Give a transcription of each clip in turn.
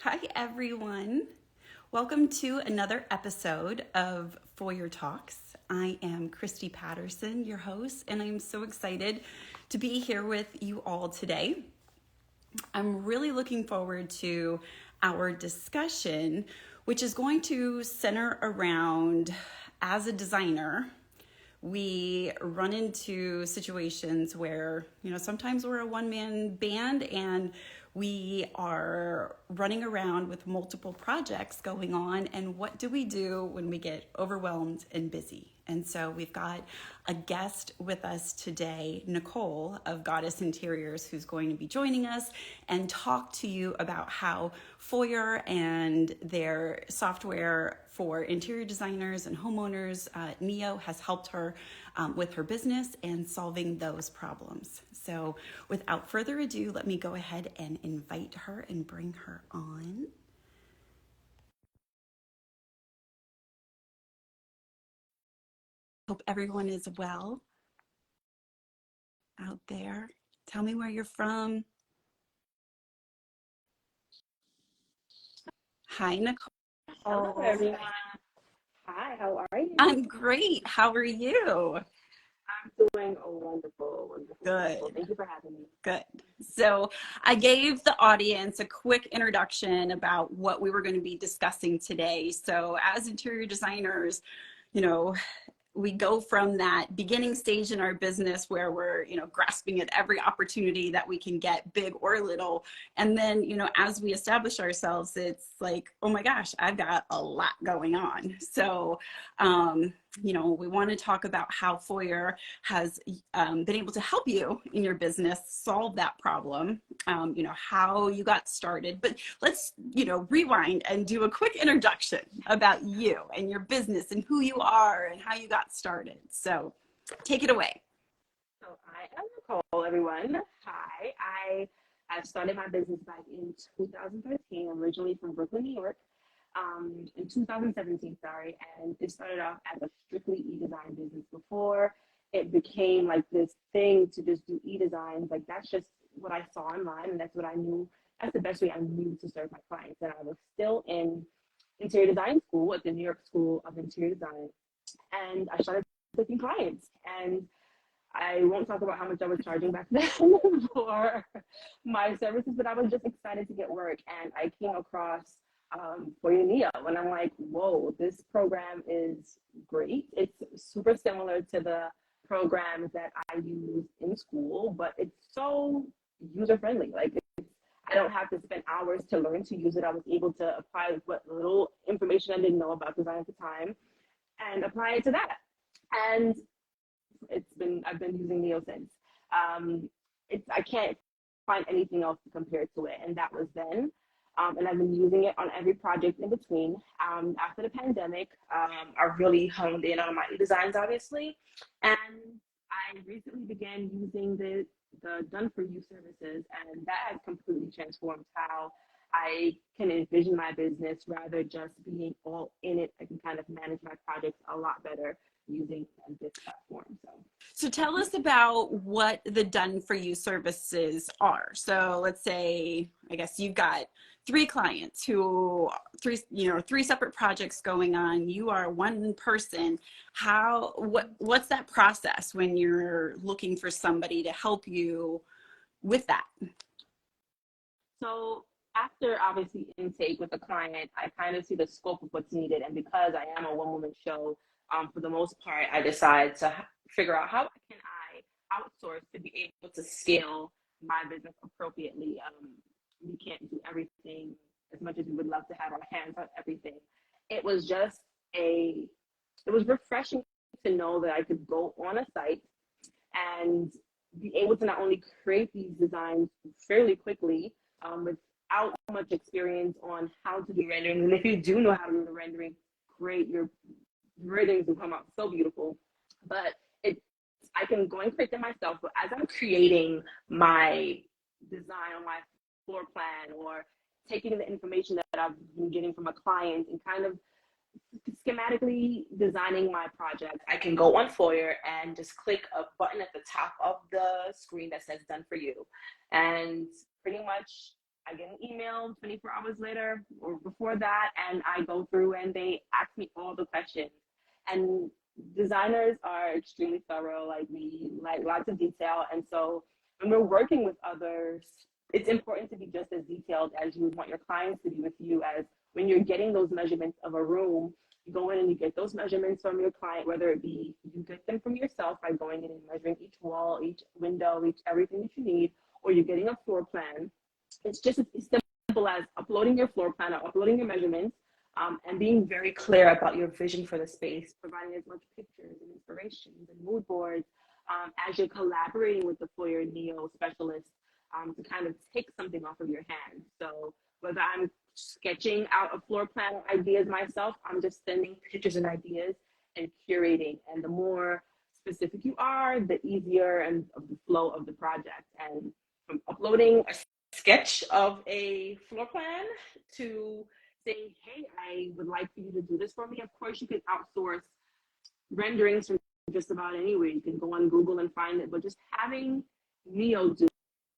Hi, everyone. Welcome to another episode of Foyr Talks. I am Christy Patterson, your host, and I'm so excited to be here with you all today. I'm really looking forward to our discussion, which is going to center around, as a designer, we run into situations where, sometimes we're a one-man band and we are running around with multiple projects going on. And what do we do when we get overwhelmed and busy? And so we've got a guest with us today, Nicole of Goddess Interiors, who's going to be joining us and talk to you about how Foyr and their software for interior designers and homeowners, Neo, has helped her with her business and solving those problems. So without further ado, let me go ahead and invite her and bring her on. Hope everyone is well out there. Tell me where you're from. Hi, Nicole. Hello, everyone. Hi, how are you? I'm great. How are you? I'm doing wonderful. Good. Thank you for having me. Good. So I gave the audience a quick introduction about what we were going to be discussing today. So as interior designers, we go from that beginning stage in our business where we're, grasping at every opportunity that we can get, big or little. And then, as we establish ourselves, it's like, oh my gosh, I've got a lot going on. So, we want to talk about how Foyr has been able to help you in your business solve that problem, how you got started. But let's, rewind and do a quick introduction about you and your business and who you are and how you got started. So take it away. So I am Nicole, everyone. Hi. I started my business back in 2013, originally from Brooklyn, New York. In 2017, sorry, and it started off as a strictly e-design business before it became like this thing to just do e-designs. Like that's just what I saw online, and that's what I knew. That's the best way I knew to serve my clients. And I was still in interior design school at the New York School of Interior Design, and I started booking clients. And I won't talk about how much I was charging back then for my services, but I was just excited to get work. And I came across Foyr Neo, and I'm like, whoa, this program is great. It's super similar to the programs that I use in school, but it's so user friendly. Like I don't have to spend hours to learn to use it. I was able to apply what little information I didn't know about design at the time and apply it to that. And I've been using Neo since. I can't find anything else to compare to it, and that was then. And I've been using it on every project in between. After the pandemic, I really honed in on my designs, obviously, and I recently began using the Done For You services, and that has completely transformed how I can envision my business rather just being all in it. I can kind of manage my projects a lot better using this platform. So tell us about what the Done For You services are. So let's say, I guess you've got three clients three separate projects going on. You are one person. What's that process when you're looking for somebody to help you with that? So after obviously intake with the client, I kind of see the scope of what's needed. And because I am a one-woman show, for the most part, I decide to figure out how can I outsource to be able to scale my business appropriately. We can't do everything as much as we would love to have our hands on everything. It was just it was refreshing to know that I could go on a site and be able to not only create these designs fairly quickly without much experience on how to do rendering. And if you do know how to do the rendering, great, your renderings will come out so beautiful. But I can go and create them myself. But as I'm creating my design on my floor plan or taking the information that I've been getting from a client and kind of schematically designing my project, I can go on Foyr and just click a button at the top of the screen that says Done For You. And pretty much I get an email 24 hours later or before that, and I go through and they ask me all the questions. And designers are extremely thorough, like we like lots of detail. And so when we're working with others, it's important to be just as detailed as you would want your clients to be with you. As when you're getting those measurements of a room, you go in and you get those measurements from your client, whether it be you get them from yourself by going in and measuring each wall, each window, each everything that you need, or you're getting a floor plan. It's just as simple as uploading your floor plan or uploading your measurements, and being very clear about your vision for the space, providing as much pictures and inspirations and mood boards, as you're collaborating with the Foyr Neo specialist, to kind of take something off of your hands. So whether I'm sketching out a floor plan or ideas myself, I'm just sending pictures and ideas and curating. And the more specific you are, the easier and of the flow of the project. And from uploading a sketch of a floor plan to saying, hey, I would like for you to do this for me. Of course, you can outsource renderings from just about anywhere. You can go on Google and find it, but just having Neo do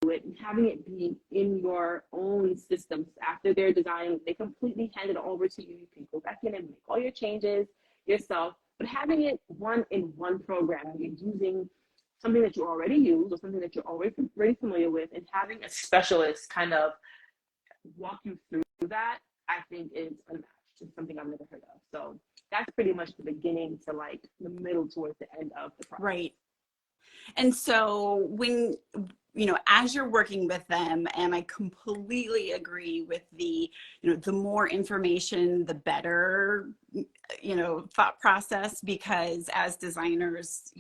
it and having it be in your own systems after they're designed, they completely hand it over to you. You can go back in and make all your changes yourself, but having it in one program, you're using something that you already use or something that you're already familiar with, and having a specialist kind of walk you through that, I think is unmatched. It's something I've never heard of. So that's pretty much the beginning to like the middle towards the end of the process. Right. And so when, as you're working with them, and I completely agree with the more information, the better, thought process, because as designers,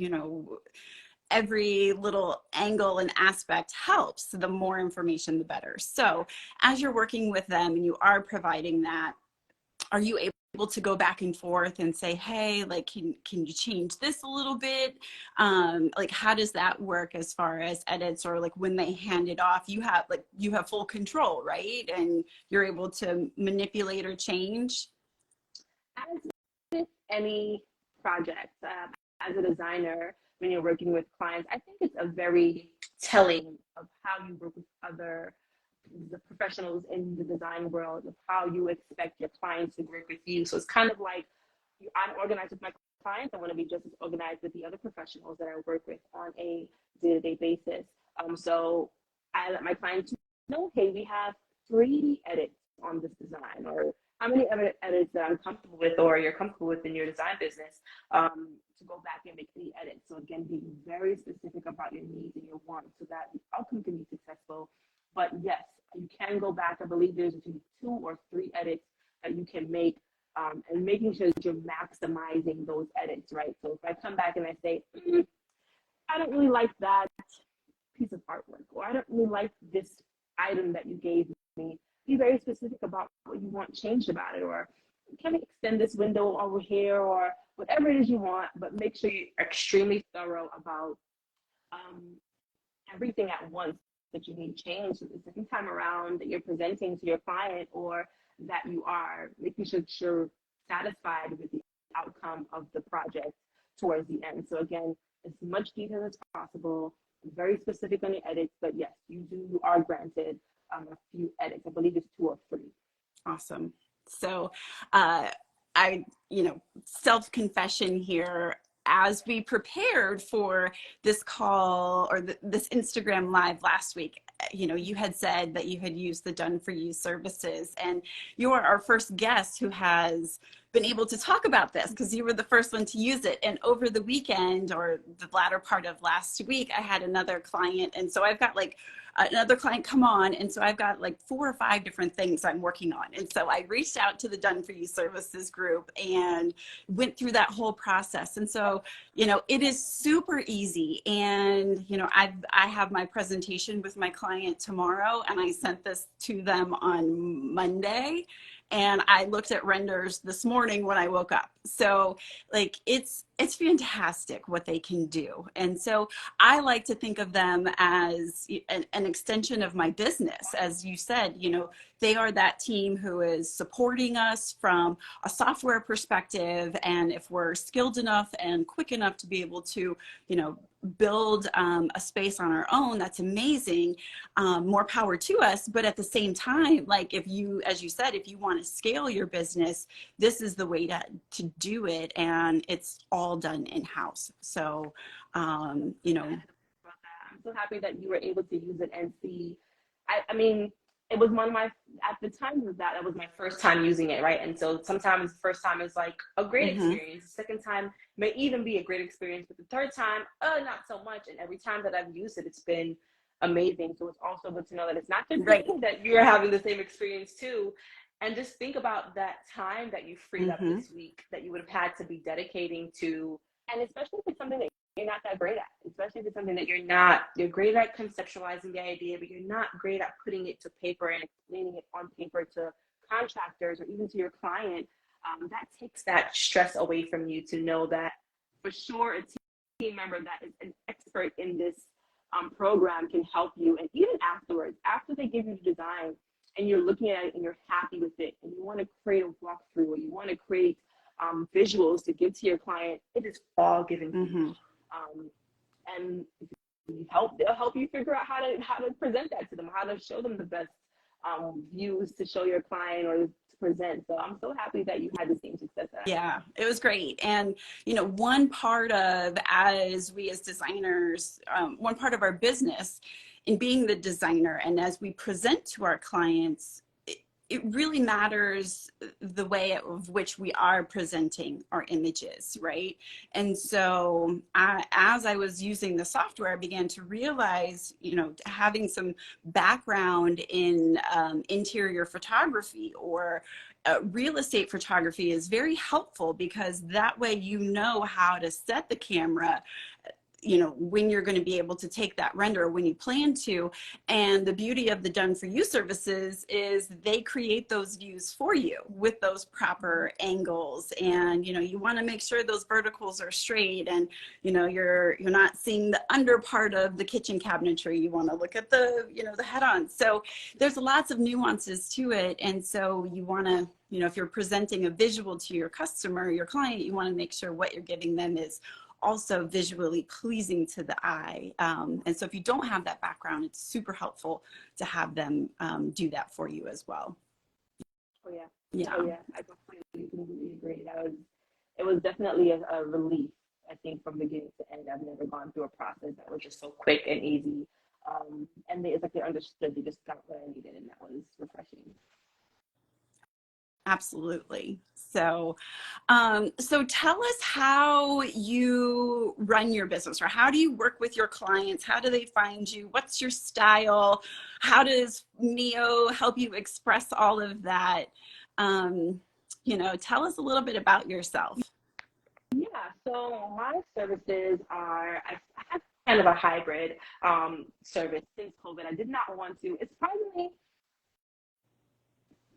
every little angle and aspect helps. The more information, the better. So as you're working with them and you are providing that, are you able to go back and forth and say, hey, like, can you change this a little bit? Like, how does that work as far as edits, or like when they hand it off, you have full control, right? And you're able to manipulate or change? As with any project, as a designer, when you're working with clients, I think it's a very telling of how you work with the professionals in the design world, of how you expect your clients to work with you. So it's kind of like, I'm organized with my clients. I want to be just as organized with the other professionals that I work with on a day-to-day basis. So I let my clients know, hey, we have 3 edits on this design, or how many edits that I'm comfortable with, or you're comfortable with in your design business, to go back and make any edits. So again, being very specific about your needs and your wants so that the outcome can be successful. But yes, you can go back. I believe there's between 2 or 3 edits that you can make, and making sure that you're maximizing those edits, right? So if I come back and I say, I don't really like that piece of artwork, or I don't really like this item that you gave me, be very specific about what you want changed about it, or can we extend this window over here, or whatever it is you want, but make sure you're extremely thorough about everything at once that you need changed. So the second time around that you're presenting to your client, or that you are making sure that you're satisfied with the outcome of the project towards the end. So again, as much detail as possible, very specific on the edits, but yes, you are granted a few edits. I believe it's 2 or 3. Awesome. So self-confession here, as we prepared for this call or this Instagram live last week, you had said that you had used the Done For You services, and you are our first guest who has been able to talk about this, because you were the first one to use it. And over the weekend, or the latter part of last week, I had another client, and so I've got like another client come on, and so I've got like 4 or 5 different things I'm working on. And so I reached out to the Done For You services group and went through that whole process. And so it is super easy. And I have my presentation with my client tomorrow, and I sent this to them on Monday, and I looked at renders this morning when I woke up. So like it's fantastic what they can do. And so I like to think of them as an extension of my business. As you said, they are that team who is supporting us from a software perspective. And if we're skilled enough and quick enough to be able to, build a space on our own, that's amazing. More power to us. But at the same time, like if you, as you said, if you want to scale your business, this is the way to do it. And it's all done in-house. So, you know. I'm so happy that you were able to use it and see. I mean, it was one of my, at the time of that, that was my first time using it, right? And so sometimes the first time is like a great experience. The second time may even be a great experience, but the third time, not so much. And every time that I've used it, it's been amazing. So it's also good to know that it's not just Right. that you're having the same experience too. And just think about that time that you freed up this week that you would have had to be dedicating to, and especially if it's something that you're not that great at, especially if it's something that you're great at conceptualizing the idea, but you're not great at putting it to paper and explaining it on paper to contractors or even to your client. That takes that stress away from you to know that for sure a team member that is an expert in this program can help you. And even afterwards, after they give you the design and you're looking at it and you're happy with it and you want to create a walkthrough or you want to create visuals to give to your client, it is all given to you. And if you help, they'll help you figure out how to present that to them, how to show them the best views to show your client or to present. So I'm so happy that you had the same success. Yeah, it was great. And, you know, one part of, as we as designers, one part of our business in being the designer and as we present to our clients, it really matters the way of which we are presenting our images, right? And so as I was using the software, I began to realize, you know, having some background in interior photography or real estate photography is very helpful, because that way you know how to set the camera, you know, when you're going to be able to take that render, when you plan to. And the beauty of the Done For You services is they create those views for you with those proper angles. And, you know, you want to make sure those verticals are straight and, you know, you're not seeing the under part of the kitchen cabinetry. You want to look at the, you know, the head on. So there's lots of nuances to it. And so you want to, you know, if you're presenting a visual to your customer, your client, you want to make sure what you're giving them is also visually pleasing to the eye. And so if you don't have that background, it's super helpful to have them do that for you as well. Oh yeah. Yeah. Oh yeah. I completely agree. It was definitely a relief, I think, from beginning to end. I've never gone through a process that was just so quick and easy. And it's like they understood, they just got what I needed, and that was refreshing. Absolutely. So, so tell us how you run your business, or how do you work with your clients? How do they find you? What's your style? How does Neo help you express all of that? You know, tell us a little bit about yourself. Yeah, so my services are, I have kind of a hybrid service since COVID. I did not want to. It's probably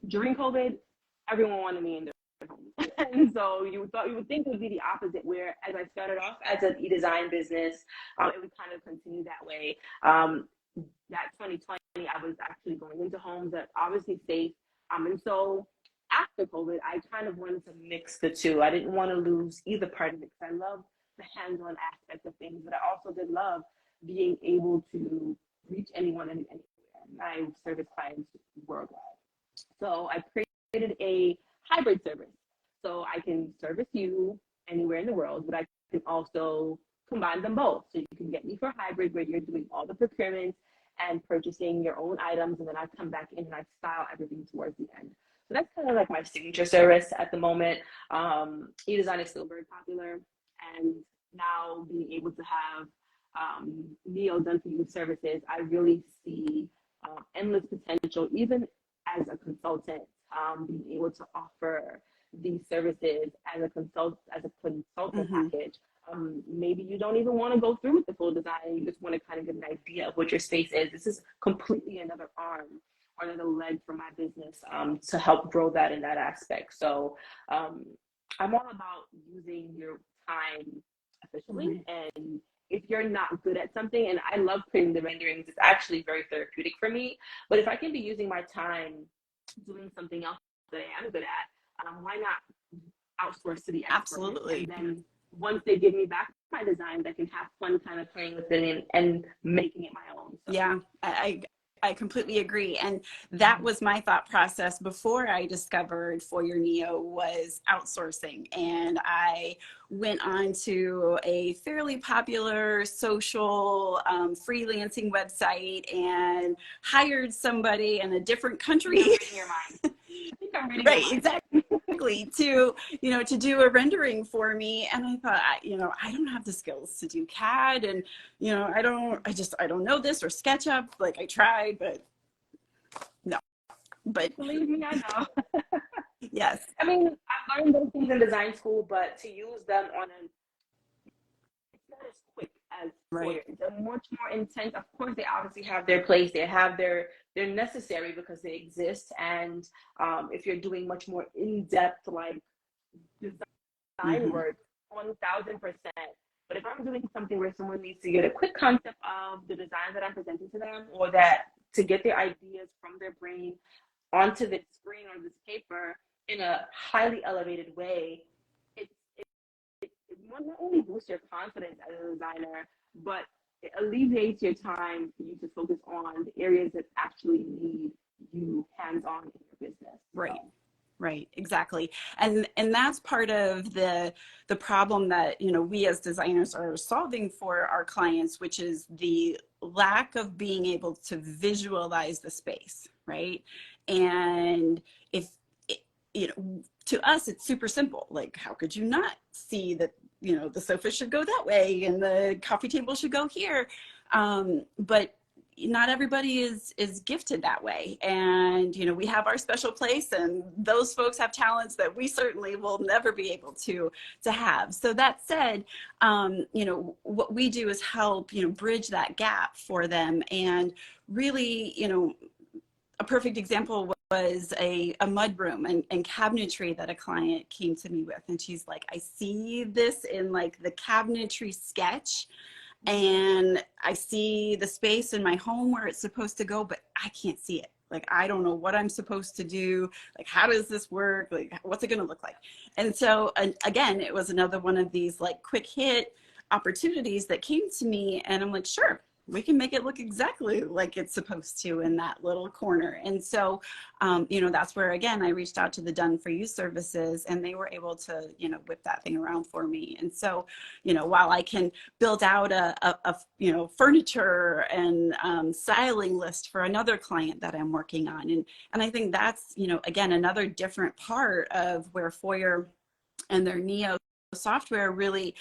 during COVID, everyone wanted me in their home. And so you would think it would be the opposite, where as I started off as an e-design business, it would kind of continue that way. That 2020, I was actually going into homes that obviously safe. And so after COVID, I kind of wanted to mix the two. I didn't want to lose either part of it, because I love the hands-on aspect of things, but I also did love being able to reach anyone and anywhere. I service clients worldwide. So I created a hybrid service. So I can service you anywhere in the world, but I can also combine them both. So you can get me for hybrid, where you're doing all the procurement and purchasing your own items, and then I come back in and I style everything towards the end. So that's kind of like my signature service at the moment. E-design is still very popular, and now being able to have Neo Done For You services, I really see endless potential, even as a consultant, being able to offer these services as a consultant package. Maybe you don't even want to go through with the full design. You just want to kind of get an idea of what your space is. This is completely another arm or another leg for my business to help grow that in that aspect. So I'm all about using your time efficiently. And if you're not good at something, and I love putting the renderings, it's actually very therapeutic for me. But if I can be using my time doing something else that I am good at, why not outsource to the expert? Absolutely. And then once they give me back my designs, I can have fun kind of playing with it and making it my own. So. Yeah, I completely agree. And that was my thought process before I discovered Foyr Neo was outsourcing. And I went on to a fairly popular social freelancing website and hired somebody in a different country. In your mind. I think I'm reading Right, exactly. To to do a rendering for me, and I thought, I don't have the skills to do CAD, and I don't know this or SketchUp. Like I tried, but no. But believe me, I know. yes, I mean, I learned those things in design school, but to use them on it's not as quick as right. Foyr. They're much more intense. Of course, they obviously have their place. They have they're necessary because they exist. And if you're doing much more in-depth like design work, 1,000%. But if I'm doing something where someone needs to get a quick concept of the design that I'm presenting to them, or that to get their ideas from their brain onto the screen or this paper in a highly elevated way, it not only boosts your confidence as a designer, but it alleviates your time for you to focus on the areas that actually need you hands-on in your business. Right. So. Right, exactly. And that's part of the problem that, we as designers are solving for our clients, which is the lack of being able to visualize the space, right? And if, to us, it's super simple. Like, how could you not see that, the sofa should go that way and the coffee table should go here? But not everybody is gifted that way, and we have our special place, and those folks have talents that we certainly will never be able to have. So that said, what we do is help bridge that gap for them. And really, a perfect example was a mud room and cabinetry that a client came to me with, and she's like, I see this in like the cabinetry sketch, and I see the space in my home where it's supposed to go, but I can't see it. Like, I don't know what I'm supposed to do. Like, how does this work? Like, what's it going to look like? And so, again, it was another one of these like quick hit opportunities that came to me, and I'm like, sure, we can make it look exactly like it's supposed to in that little corner. And so, that's where, again, I reached out to the Done For You services, and they were able to, whip that thing around for me. And so, while I can build out a furniture and styling list for another client that I'm working on. And I think that's, again, another different part of where Foyr and their Neo software really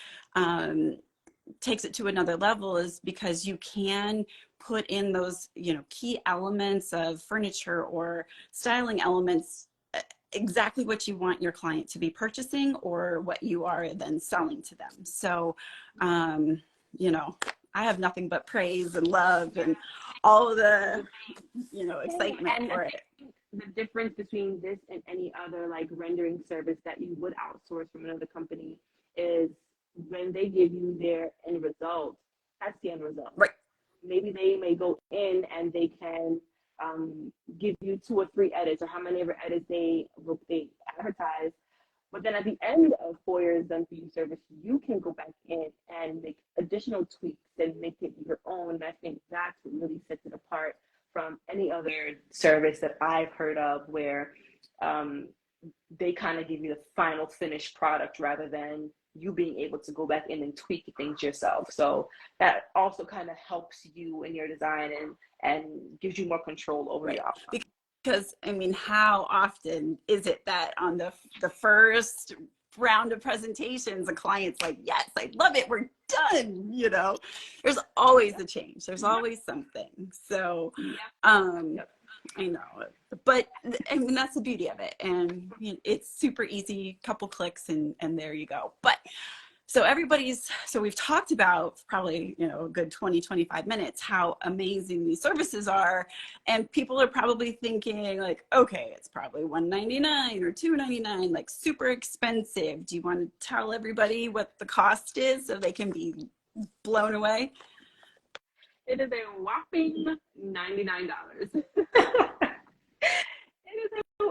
takes it to another level, is because you can put in those key elements of furniture or styling elements, exactly what you want your client to be purchasing or what you are then selling to them. So I have nothing but praise and love and all the excitement for it. The difference between this and any other like rendering service that you would outsource from another company is when they give you their end result, that's the end result. Right. Maybe they may go in and they can give you 2 or 3 edits, or how many ever edits they advertise. But then at the end of Foyr's Done For You service, you can go back in and make additional tweaks and make it your own. And I think that's what really sets it apart from any other service that I've heard of, where they kind of give you the final finished product rather than you being able to go back in and tweak things yourself. So that also kind of helps you in your design and gives you more control over the outcome. Because how often is it that on the first round of presentations, the client's like, yes, I love it, we're done. There's always a change. There's always something. So I know, but that's the beauty of it. And it's super easy, couple clicks and there you go. But so we've talked about probably, a good 20, 25 minutes, how amazing these services are. And people are probably thinking like, okay, it's probably $199 or $299, like super expensive. Do you want to tell everybody what the cost is so they can be blown away? It is a whopping $99.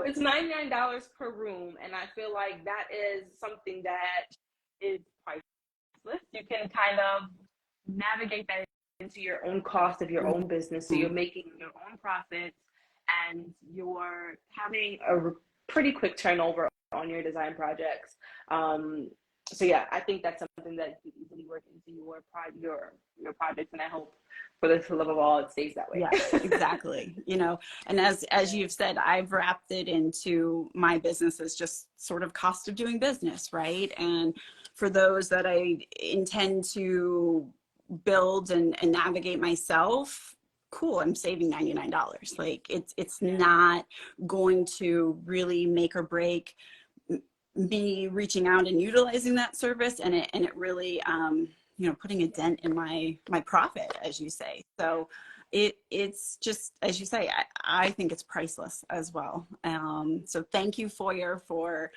It's $99 per room. And I feel like that is something that is priceless. list, you can kind of navigate that into your own cost of your own business. So you're making your own profits and you're having a pretty quick turnover on your design projects. So yeah, I think that's something that you can easily work into your projects, and I hope for the love of all it stays that way. Yes, exactly. And as you've said, I've wrapped it into my business as just sort of cost of doing business, right? And for those that I intend to build and navigate myself, cool, I'm saving $99. Like it's not going to really make or break me reaching out and utilizing that service, and it really putting a dent in my profit, as you say. So it's just, as you say, I think it's priceless as well. So thank you, Foyr, for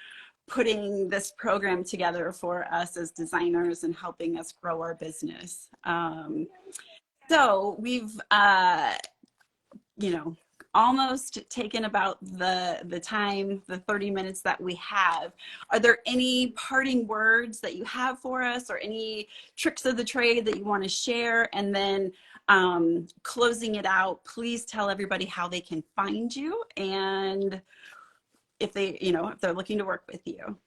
putting this program together for us as designers and helping us grow our business. So we've almost taken about the time, the 30 minutes that we have. Are there any parting words that you have for us, or any tricks of the trade that you want to share? And then closing it out, please tell everybody how they can find you and if they're looking to work with you.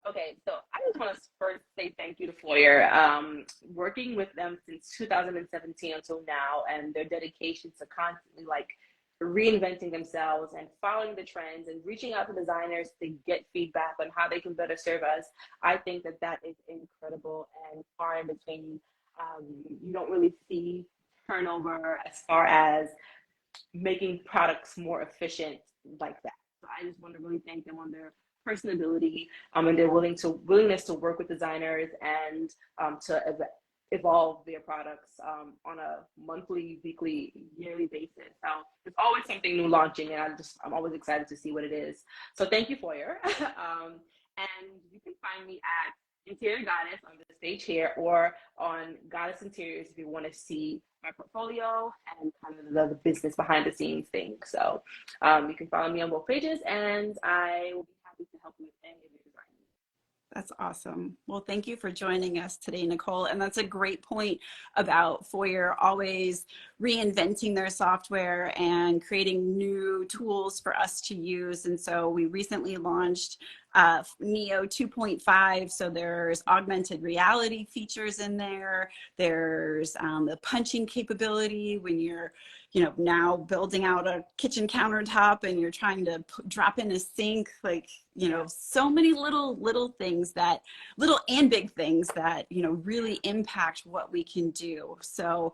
Okay, so I just want to first say thank you to Foyr. Working with them since 2017 until now, and their dedication to constantly reinventing themselves and following the trends and reaching out to designers to get feedback on how they can better serve us. I think that is incredible and far in between. You don't really see turnover as far as making products more efficient like that. So I just want to really thank them on their personability and their willingness to work with designers and to evolve their products on a monthly, weekly, yearly basis. So there's always something new launching, and I'm always excited to see what it is. So thank you, Foyr. And you can find me at Interior Goddess on the stage here, or on Goddess Interiors if you want to see my portfolio and kind of the business behind the scenes thing. So you can follow me on both pages, and I will be happy to help you with any of your design. That's awesome. Well, thank you for joining us today, Nicole. And that's a great point about Foyr always reinventing their software and creating new tools for us to use. And so we recently launched Neo 2.5. So there's augmented reality features in there. There's the punching capability when you're now building out a kitchen countertop and you're trying to drop in a sink, so many little things little and big things that, really impact what we can do. So,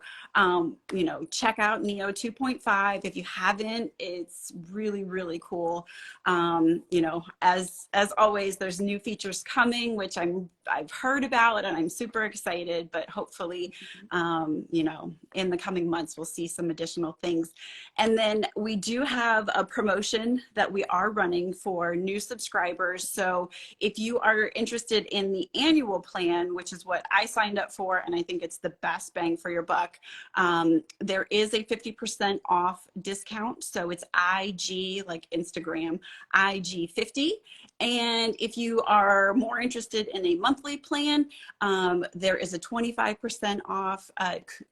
check out Neo 2.5. If you haven't, it's really, really cool. As always, there's new features coming, which I've heard about and I'm super excited, but hopefully, in the coming months, we'll see some additional things. And then we do have a promotion that we are running for new subscribers. So if you are interested in the annual plan, which is what I signed up for, and I think it's the best bang for your buck, there is a 50% off discount. So it's IG, like Instagram, IG 50. And if you are more interested in a monthly plan, there is a 25% off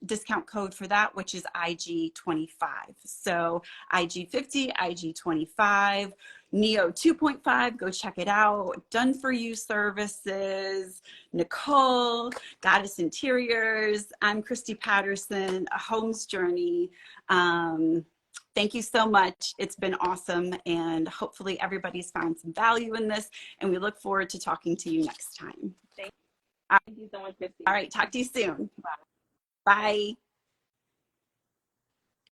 discount code for that, which is IG 25. So IG 50, IG 25, Neo 2.5, go check it out. Done for You Services, Nicole, Goddess Interiors. I'm Christy Patterson, A Home's Journey. Thank you so much. It's been awesome. And hopefully everybody's found some value in this. And we look forward to talking to you next time. Thank you so much, Christy. All right. Talk to you soon. Bye. Bye.